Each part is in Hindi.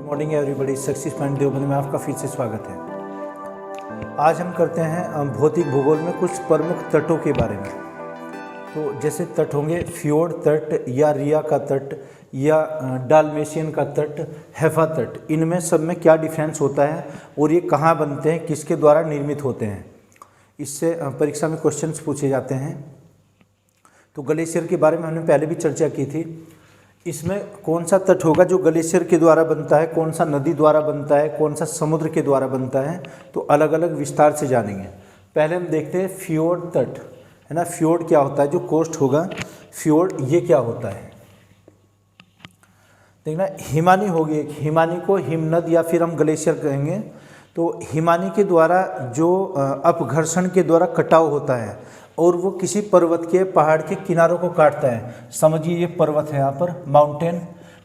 Morning everybody, success point Deoband में आपका फिर से स्वागत है। आज हम करते हैं भौतिक भूगोल में कुछ प्रमुख तटों के बारे में। तो जैसे तट होंगे फ्योर्ड तट या रिया का तट या डाल्मेशियन का तट, हैफा तट, इनमें सब में क्या डिफरेंस होता है और ये कहाँ बनते हैं, किसके द्वारा निर्मित होते हैं। इससे परीक्षा में क्वेश्चंस पूछे जाते हैं। तो ग्लेशियर के बारे में हमने पहले भी चर्चा की थी। इसमें कौन सा तट होगा जो ग्लेशियर के द्वारा बनता है, कौन सा नदी द्वारा बनता है, कौन सा समुद्र के द्वारा बनता है, तो अलग अलग विस्तार से जानेंगे। पहले हम देखते हैं फ्योर्ड तट, है ना। फ्योर्ड क्या होता है, जो कोस्ट होगा फ्योर्ड, ये क्या होता है देखना। हिमानी होगी एक, हिमानी को हिमनद या फिर हम ग्लेशियर कहेंगे। तो हिमानी के द्वारा जो अपघर्षण के द्वारा कटाव होता है और वो किसी पर्वत के, पहाड़ के किनारों को काटता है। समझिए ये पर्वत है, यहाँ पर माउंटेन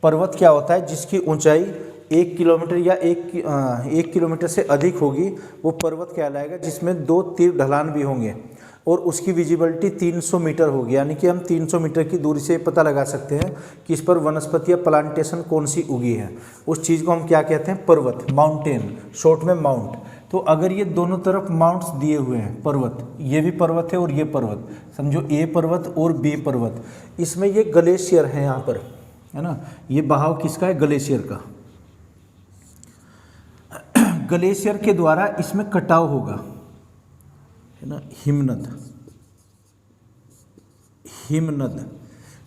पर्वत क्या होता है, जिसकी ऊंचाई 1 किलोमीटर या 1 किलोमीटर से अधिक होगी, वो पर्वत कहलाएगा, जिसमें 2 तीर ढलान भी होंगे और उसकी विजिबिलिटी 300 मीटर होगी। यानी कि हम 300 मीटर की दूरी से पता लगा सकते हैं कि इस पर वनस्पति या प्लांटेशन कौन सी उगी है। उस चीज़ को हम क्या कहते हैं, पर्वत, माउंटेन, शॉर्ट में माउंट। तो अगर ये दोनों तरफ माउंट्स दिए हुए हैं, पर्वत, ये भी पर्वत है और ये पर्वत, समझो ए पर्वत और बी पर्वत, इसमें ये ग्लेशियर है यहाँ पर, है ना। ये बहाव किसका है, ग्लेशियर का। ग्लेशियर के द्वारा इसमें कटाव होगा, है ना, हिमनद, हिमनद,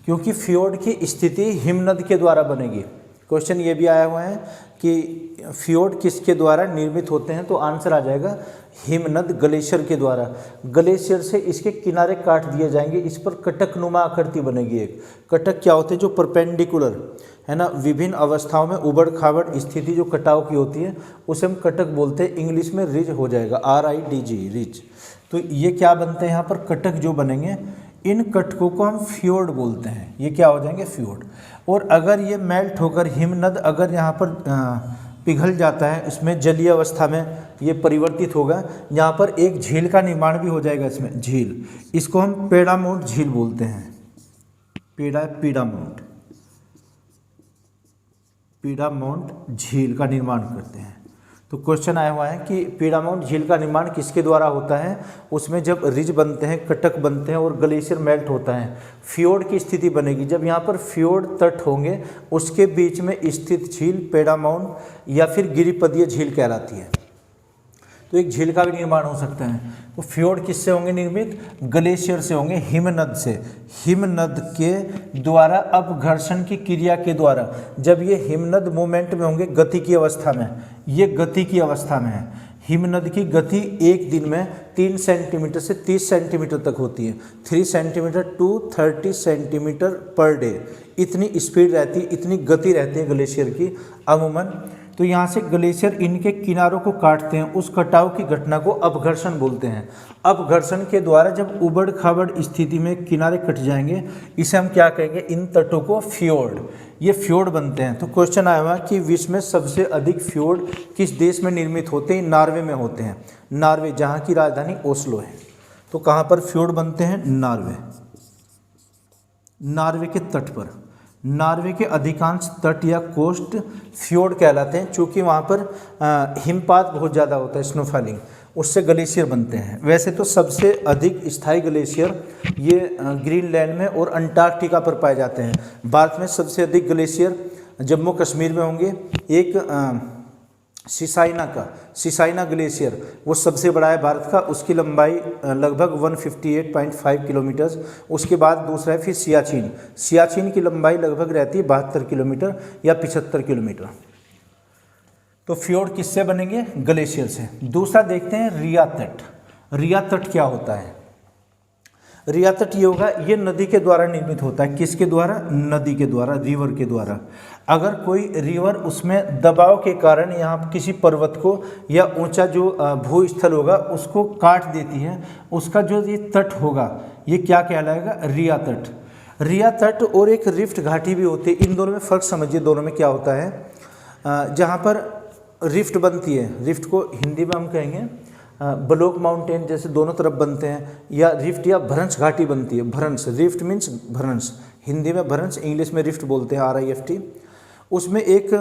क्योंकि फ्योर्ड की स्थिति हिमनद के द्वारा बनेगी। क्वेश्चन ये भी आया हुआ है कि फ्योर्ड किसके द्वारा निर्मित होते हैं, तो आंसर आ जाएगा हिमनद, ग्लेशियर के द्वारा। ग्लेशियर से इसके किनारे काट दिए जाएंगे, इस पर कटकनुमा आकृति बनेगी एक। कटक क्या होते हैं, जो परपेंडिकुलर, है ना, विभिन्न अवस्थाओं में उबड़ खाबड़ स्थिति जो कटाव की होती है उसे हम कटक बोलते हैं। इंग्लिश में रिज हो जाएगा, RIDG, रिज। तो ये क्या बनते हैं यहाँ पर, कटक जो बनेंगे, इन कटकों को हम फ्योर्ड बोलते हैं। ये क्या हो जाएंगे, फ्योर्ड। और अगर ये मेल्ट होकर हिमनद अगर यहाँ पर पिघल जाता है, इसमें जलीय अवस्था में ये परिवर्तित होगा, यहाँ पर एक झील का निर्माण भी हो जाएगा इसमें, झील। इसको हम पेड़ामाउंट झील बोलते हैं, पीडामाउंट, पीडामाउंट झील का निर्माण करते हैं। तो क्वेश्चन आया हुआ है कि पीडामाउंट झील का निर्माण किसके द्वारा होता है। उसमें जब रिज बनते हैं, कटक बनते हैं और ग्लेशियर मेल्ट होता है, फ्योर्ड की स्थिति बनेगी। जब यहाँ पर फ्योर्ड तट होंगे, उसके बीच में स्थित झील पेड़ामाउंट या फिर गिरिपदीय झील कहलाती है। तो एक झील का भी निर्माण हो सकता है। तो फ्योर्ड किससे होंगे निर्मित, ग्लेशियर से होंगे, हिमनद से। हिमनद के द्वारा अपघर्षण की क्रिया के द्वारा, जब ये हिमनद मूवमेंट में होंगे, गति की अवस्था में, ये गति की अवस्था में है। हिमनद की गति एक दिन में 3 सेंटीमीटर से 30 सेंटीमीटर तक होती है, 3 centimetre to 30 centimetre per day. इतनी स्पीड रहती है, इतनी गति रहती है ग्लेशियर की अमूमन। तो यहाँ से ग्लेशियर इनके किनारों को काटते हैं, उस कटाव की घटना को अपघर्षण बोलते हैं। अपघर्षण के द्वारा जब उबड़ खाबड़ स्थिति में किनारे कट जाएंगे, इसे हम क्या कहेंगे, इन तटों को फ्योर्ड, ये फ्योर्ड बनते हैं। तो क्वेश्चन आया हुआ कि विश्व में सबसे अधिक फ्योर्ड किस देश में निर्मित होते हैं, नार्वे में होते हैं। नार्वे, जहाँ की राजधानी ओस्लो है। तो कहाँ पर फ्योर्ड बनते हैं, नार्वे, नार्वे के तट पर। नार्वे के अधिकांश तट या कोस्ट फ्योर्ड कहलाते हैं, चूँकि वहाँ पर हिमपात बहुत ज़्यादा होता है, स्नोफॉलिंग, उससे ग्लेशियर बनते हैं। वैसे तो सबसे अधिक स्थायी ग्लेशियर ये ग्रीनलैंड में और अंटार्कटिका पर पाए जाते हैं। भारत में सबसे अधिक ग्लेशियर जम्मू कश्मीर में होंगे। एक सिसाइना ग्लेशियर, वो सबसे बड़ा है भारत का, उसकी लंबाई लगभग 158.5 किलोमीटर। उसके बाद दूसरा है फिर सियाचिन, सियाचिन की लंबाई लगभग रहती है 72 किलोमीटर या 75 किलोमीटर। तो फ्योर्ड किससे बनेंगे, ग्लेशियर से। दूसरा देखते हैं रिया तट। रिया तट क्या होता है, रिया तट ये होगा, ये नदी के द्वारा निर्मित होता है। किसके द्वारा, नदी के द्वारा, रिवर के द्वारा। अगर कोई रिवर उसमें दबाव के कारण यहाँ किसी पर्वत को या ऊंचा जो भूस्थल होगा उसको काट देती है, उसका जो ये तट होगा ये क्या कहलाएगा, रिया तट। रिया तट और एक रिफ्ट घाटी भी होती है। इन दोनों में फ़र्क समझिए, दोनों में क्या होता है। जहाँ पर रिफ्ट बनती है, रिफ्ट को हिंदी में हम कहेंगे ब्लॉक माउंटेन, जैसे दोनों तरफ बनते हैं, या रिफ्ट या भ्रंश घाटी बनती है। भ्रंश, रिफ्ट मीन्स भ्रंश, हिंदी में भ्रंश, इंग्लिश में रिफ्ट बोलते हैं, RIFT। उसमें एक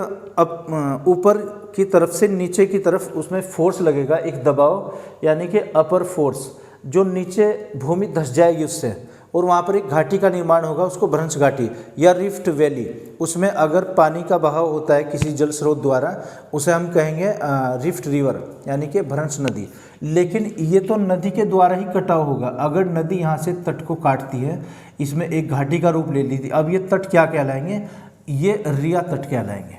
ऊपर की तरफ से नीचे की तरफ उसमें फोर्स लगेगा, एक दबाव, यानी कि अपर फोर्स, जो नीचे भूमि धंस जाएगी उससे, और वहाँ पर एक घाटी का निर्माण होगा, उसको भ्रंश घाटी या रिफ्ट वैली। उसमें अगर पानी का बहाव होता है किसी जल स्रोत द्वारा, उसे हम कहेंगे रिफ्ट रिवर, यानी कि भ्रंश नदी। लेकिन ये तो नदी के द्वारा ही कटाव होगा। अगर नदी यहाँ से तट को काटती है, इसमें एक घाटी का रूप ले ली थी, अब ये तट क्या कहलाएंगे? ये रिया तट कहलाएंगे।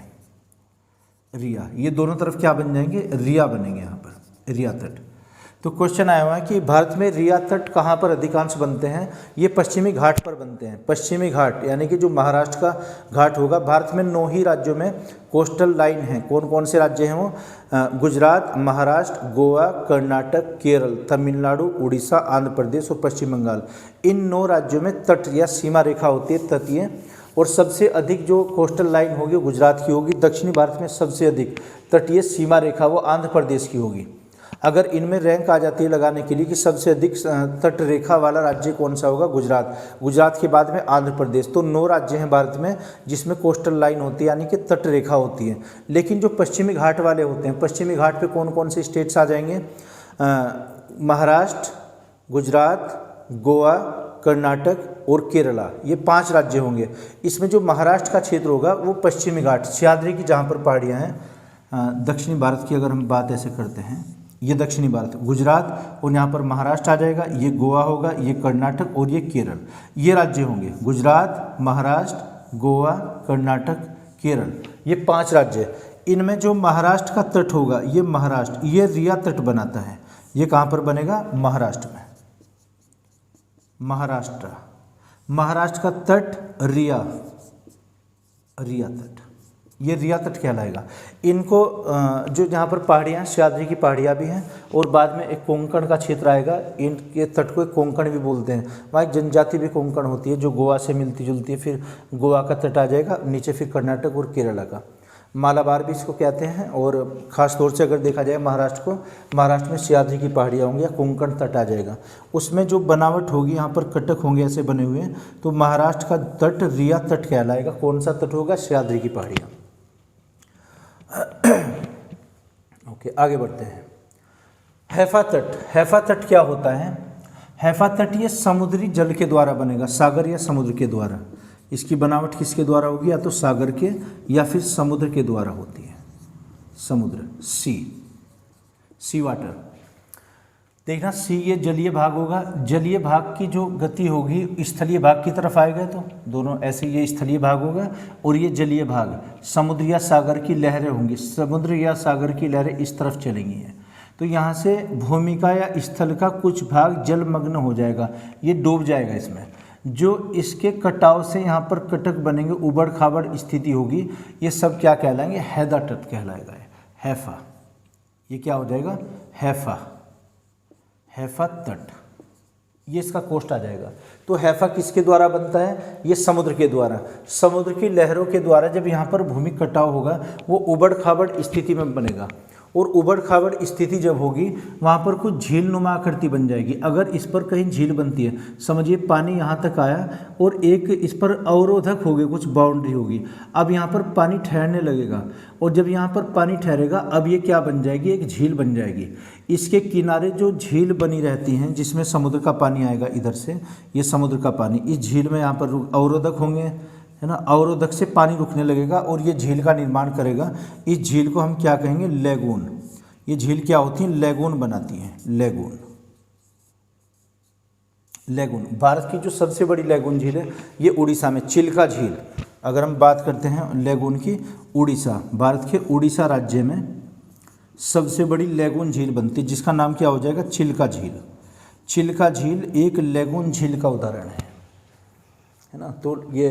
रिया, ये दोनों तरफ क्या बन जाएंगे? रिया बनेंगे यहाँ पर, रिया तट। तो क्वेश्चन आया हुआ है कि भारत में रिया तट कहाँ पर अधिकांश बनते हैं? ये पश्चिमी घाट पर बनते हैं। पश्चिमी घाट यानी कि जो महाराष्ट्र का घाट होगा। भारत में 9 ही राज्यों में कोस्टल लाइन है। कौन कौन से राज्य हैं वो? गुजरात, महाराष्ट्र, गोवा, कर्नाटक, केरल, तमिलनाडु, उड़ीसा, आंध्र प्रदेश और पश्चिम बंगाल। इन 9 राज्यों में तट या सीमा रेखा होती है, तटीय। और सबसे अधिक जो कोस्टल लाइन होगी गुजरात की होगी। दक्षिणी भारत में सबसे अधिक तटीय सीमा रेखा वो आंध्र प्रदेश की होगी। अगर इनमें रैंक आ जाती है लगाने के लिए कि सबसे अधिक तट रेखा वाला राज्य कौन सा होगा? गुजरात। गुजरात के बाद में आंध्र प्रदेश। तो 9 राज्य हैं भारत में जिसमें कोस्टल लाइन होती है, यानी कि तट रेखा होती है। लेकिन जो पश्चिमी घाट वाले होते हैं, पश्चिमी घाट पे कौन कौन से स्टेट्स आ जाएंगे? महाराष्ट्र, गुजरात, गोवा, कर्नाटक और केरला, ये 5 राज्य होंगे। इसमें जो महाराष्ट्र का क्षेत्र होगा वो पश्चिमी घाट, सह्याद्री की जहाँ पर पहाड़ियाँ हैं। दक्षिणी भारत की अगर हम बात ऐसे करते हैं, ये दक्षिणी भारत, गुजरात और यहाँ पर महाराष्ट्र आ जाएगा, ये गोवा होगा, ये कर्नाटक और ये केरल, ये राज्य होंगे। गुजरात, महाराष्ट्र, गोवा, कर्नाटक, केरल, ये 5 राज्य। इनमें जो महाराष्ट्र का तट होगा, ये महाराष्ट्र, ये रिया तट बनाता है। ये कहाँ पर बनेगा? महाराष्ट्र में। महाराष्ट्र, महाराष्ट्र का तट रिया, रिया तट, ये रिया तट कहलाएगा। इनको जो जहाँ पर पहाड़ियाँ, सह्याद्री की पहाड़ियाँ भी हैं और बाद में एक कोंकण का क्षेत्र आएगा। इनके तट को एक कोंकण भी बोलते हैं। वहाँ एक जनजाति भी कोंकण होती है जो गोवा से मिलती जुलती है। फिर गोवा का तट आ जाएगा, नीचे फिर कर्नाटक और केरला का। मालाबार भी इसको कहते हैं। और ख़ास तौर से अगर देखा जाए महाराष्ट्र को, महाराष्ट्र में सह्याद्री की पहाड़ियाँ होंगी या कोंकण तट आ जाएगा। उसमें जो बनावट होगी, यहाँ पर कटक होंगे ऐसे बने हुए, तो महाराष्ट्र का तट रिया तट कहलाएगा। कौन सा तट होगा? सह्याद्री की पहाड़ियाँ। ओके, आगे बढ़ते हैं। हैफा तट, हैफा तट क्या होता है? हैफा तट ये समुद्री जल के द्वारा बनेगा, सागर या समुद्र के द्वारा। इसकी बनावट किसके द्वारा होगी? या तो सागर के या फिर समुद्र के द्वारा होती है। समुद्र, सी वाटर। देखना, सी ये जलीय भाग होगा। जलीय भाग की जो गति होगी स्थलीय भाग की तरफ आएगा, तो दोनों ऐसे, ये स्थलीय भाग होगा और ये जलीय भाग। समुद्र या सागर की लहरें होंगी, समुद्र या सागर की लहरें इस तरफ चलेंगी। तो यहाँ से भूमि का या स्थल का कुछ भाग जलमग्न हो जाएगा, ये डूब जाएगा इसमें। जो इसके कटाव से यहाँ पर कटक बनेंगे, उबड़ खाबड़ स्थिति होगी, ये सब क्या कहलाएंगे? हैदा तट कहलाएगा। हैफा, ये क्या हो जाएगा? हैफा, हैफा तट, ये इसका कोस्ट आ जाएगा। तो हैफा किसके द्वारा बनता है? ये समुद्र के द्वारा। समुद्र की लहरों के द्वारा जब यहाँ पर भूमि कटाव होगा, वो उबड़ खाबड़ स्थिति में बनेगा। और उबड़ खाबड़ स्थिति जब होगी, वहाँ पर कुछ झील नुमा आकृति बन जाएगी। अगर इस पर कहीं झील बनती है, समझिए पानी यहाँ तक आया और एक इस पर अवरोधक हो गए, कुछ बाउंड्री होगी। अब यहाँ पर पानी ठहरने लगेगा और जब यहाँ पर पानी ठहरेगा, अब ये क्या बन जाएगी? एक झील बन जाएगी। इसके किनारे जो झील बनी रहती हैं, जिसमें समुद्र का पानी आएगा इधर से, ये समुद्र का पानी इस झील में यहाँ पर अवरोधक होंगे, है ना। अवरोधक से पानी रुकने लगेगा और ये झील का निर्माण करेगा। इस झील को हम क्या कहेंगे? लैगून। ये झील क्या होती है? लैगून बनाती हैं, लैगून। लैगून, भारत की जो सबसे बड़ी लैगून झील है ये उड़ीसा में, चिल्का झील। अगर हम बात करते हैं लैगून की, उड़ीसा, भारत के उड़ीसा राज्य में सबसे बड़ी लैगून झील बनती है, जिसका नाम क्या हो जाएगा? चिल्का झील। चिल्का झील एक लैगून झील का उदाहरण है ना। तो ये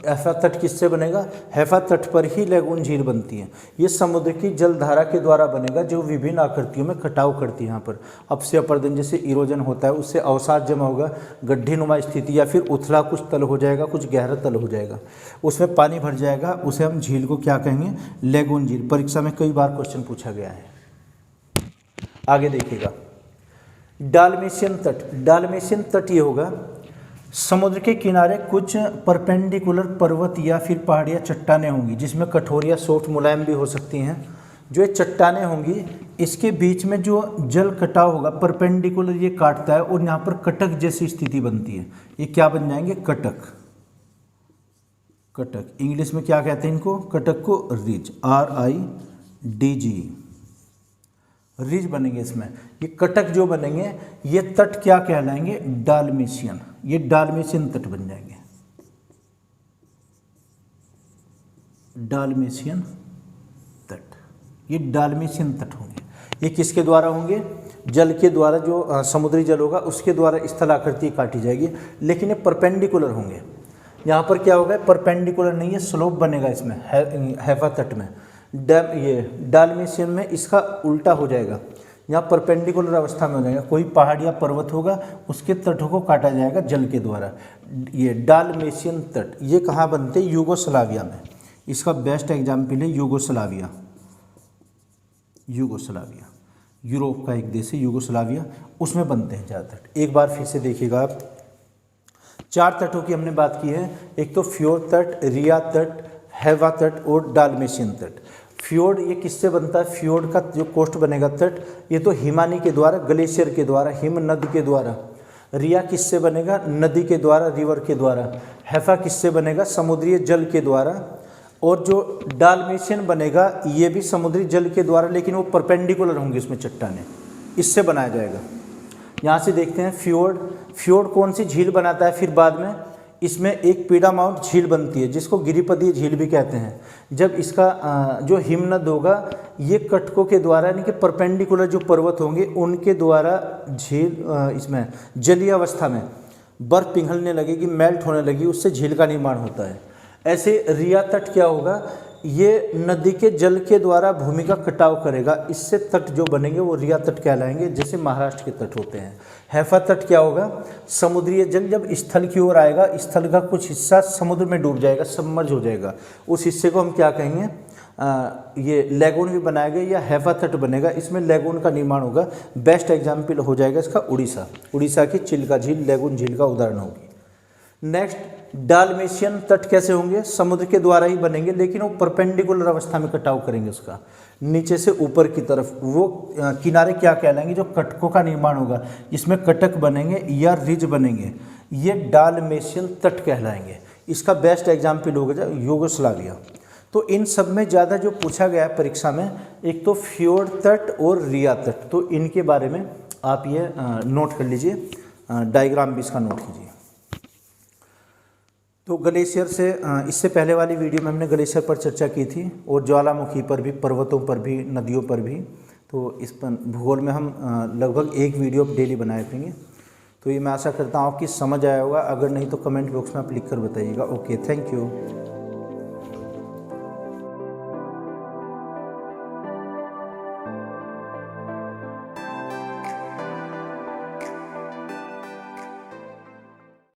हैफा तट किससे बनेगा? हैफा तट पर ही लैगून झील बनती है। ये समुद्र की जलधारा के द्वारा बनेगा, जो विभिन्न आकृतियों में कटाव करती है। यहाँ पर अपसे अपर्दन जैसे इरोजन होता है, उससे अवसाद जमा होगा, गड्ढे नुमा स्थिति, या फिर उथला कुछ तल हो जाएगा, कुछ गहरा तल हो जाएगा, उसमें पानी भर जाएगा, उसे हम झील को क्या कहेंगे? लैगून झील। परीक्षा में कई बार क्वेश्चन पूछा गया है। आगे देखिएगा, डालमेशियन तट। डालमेशियन तट ये होगा समुद्र के किनारे कुछ परपेंडिकुलर पर्वत या फिर पहाड़ियाँ चट्टानें होंगी जिसमें कठोर या सॉफ्ट मुलायम भी हो सकती हैं। जो ये चट्टानें होंगी इसके बीच में जो जल कटाव होगा परपेंडिकुलर ये काटता है और यहाँ पर कटक जैसी स्थिति बनती है। ये क्या बन जाएंगे? कटक। कटक इंग्लिश में क्या कहते हैं इनको? कटक को रिज, RIDG, रिज बनेंगे इसमें। ये कटक जो बनेंगे ये तट क्या कहलाएंगे? डालमेशियन। ये डालमेशियन तट बन जाएंगे, डालमेशियन तट। ये डालमेशियन तट होंगे। ये किसके द्वारा होंगे? जल के द्वारा, जो समुद्री जल होगा उसके द्वारा स्थलाकृति काटी जाएगी, लेकिन ये परपेंडिकुलर होंगे। यहाँ पर क्या होगा? परपेंडिकुलर नहीं है, स्लोप बनेगा इसमें हैफा तट में। ये डालमेशियन में इसका उल्टा हो जाएगा, यहाँ परपेंडिकुलर अवस्था में हो जाएगा। कोई पहाड़ या पर्वत होगा उसके तटों को काटा जाएगा जल के द्वारा। ये डालमेशियन तट ये कहाँ बनते हैं? यूगोस्लाविया में। इसका बेस्ट एग्जाम्पल है यूगोस्लाविया। यूगोस्लाविया यूरोप का एक देश है यूगोस्लाविया, उसमें बनते हैं ज़्यादा तट। एक बार फिर से देखिएगा आप, 4 तटों की हमने बात की है। एक तो फ्योर्ड तट, रिया तट, हैवा तट और डालमेशियन तट। फ्योर्ड ये किससे बनता है? फ्योर्ड का जो कोस्ट बनेगा तट, ये तो हिमानी के द्वारा, ग्लेशियर के द्वारा, हिम नदी के द्वारा। रिया किससे बनेगा? नदी के द्वारा, रिवर के द्वारा। हैफा किससे बनेगा? समुद्री जल के द्वारा। और जो डालमेशियन बनेगा ये भी समुद्री जल के द्वारा, लेकिन वो परपेंडिकुलर होंगे इसमें चट्टानें, इससे बनाया जाएगा। यहाँ से देखते हैं फ्योर्ड। फ्योर्ड कौन सी झील बनाता है? फिर बाद में इसमें एक पीडामाउंट झील बनती है जिसको गिरिपदीय झील भी कहते हैं। जब इसका जो हिमनद होगा ये कटकों के द्वारा, यानी कि परपेंडिकुलर जो पर्वत होंगे उनके द्वारा झील इसमें जलीय अवस्था में बर्फ पिघलने लगेगी, मेल्ट होने लगी, उससे झील का निर्माण होता है। ऐसे रिया तट क्या होगा? ये नदी के जल के द्वारा भूमि का कटाव करेगा, इससे तट जो बनेंगे वो रिया तट कहलाएंगे, जैसे महाराष्ट्र के तट होते हैं। हैफा तट क्या होगा? समुद्री जल जब स्थल की ओर आएगा, स्थल का कुछ हिस्सा समुद्र में डूब जाएगा, सबमर्ज हो जाएगा, उस हिस्से को हम क्या कहेंगे? ये लैगून भी बनाएगा या हैफा तट बनेगा, इसमें लैगून का निर्माण होगा। बेस्ट एग्जाम्पल हो जाएगा इसका उड़ीसा। उड़ीसा की चिल्का झील लैगून झील का उदाहरण होगी। नेक्स्ट, डालमेशियन तट कैसे होंगे? समुद्र के द्वारा ही बनेंगे, लेकिन वो परपेंडिकुलर अवस्था में कटाव करेंगे उसका, नीचे से ऊपर की तरफ। वो किनारे क्या कहलाएंगे? जो कटकों का निर्माण होगा, इसमें कटक बनेंगे या रिज बनेंगे, ये डालमेशियन तट कहलाएंगे। इसका बेस्ट एग्जाम्पल होगा यूगोस्लाविया। तो इन सब में ज़्यादा जो पूछा गया है परीक्षा में, एक तो फ्योर्ड तट और रिया तट, तो इनके बारे में आप ये नोट कर लीजिए, डायग्राम भी इसका नोट कीजिए। तो ग्लेशियर से इससे पहले वाली वीडियो में हमने ग्लेशियर पर चर्चा की थी और ज्वालामुखी पर भी, पर्वतों पर भी, नदियों पर भी। तो इस पर भूगोल में हम लगभग एक वीडियो डेली बनाए रहेंगे। तो ये मैं आशा करता हूँ आपकी समझ आया होगा। अगर नहीं तो कमेंट बॉक्स में आप लिख कर बताइएगा। Okay, thank you.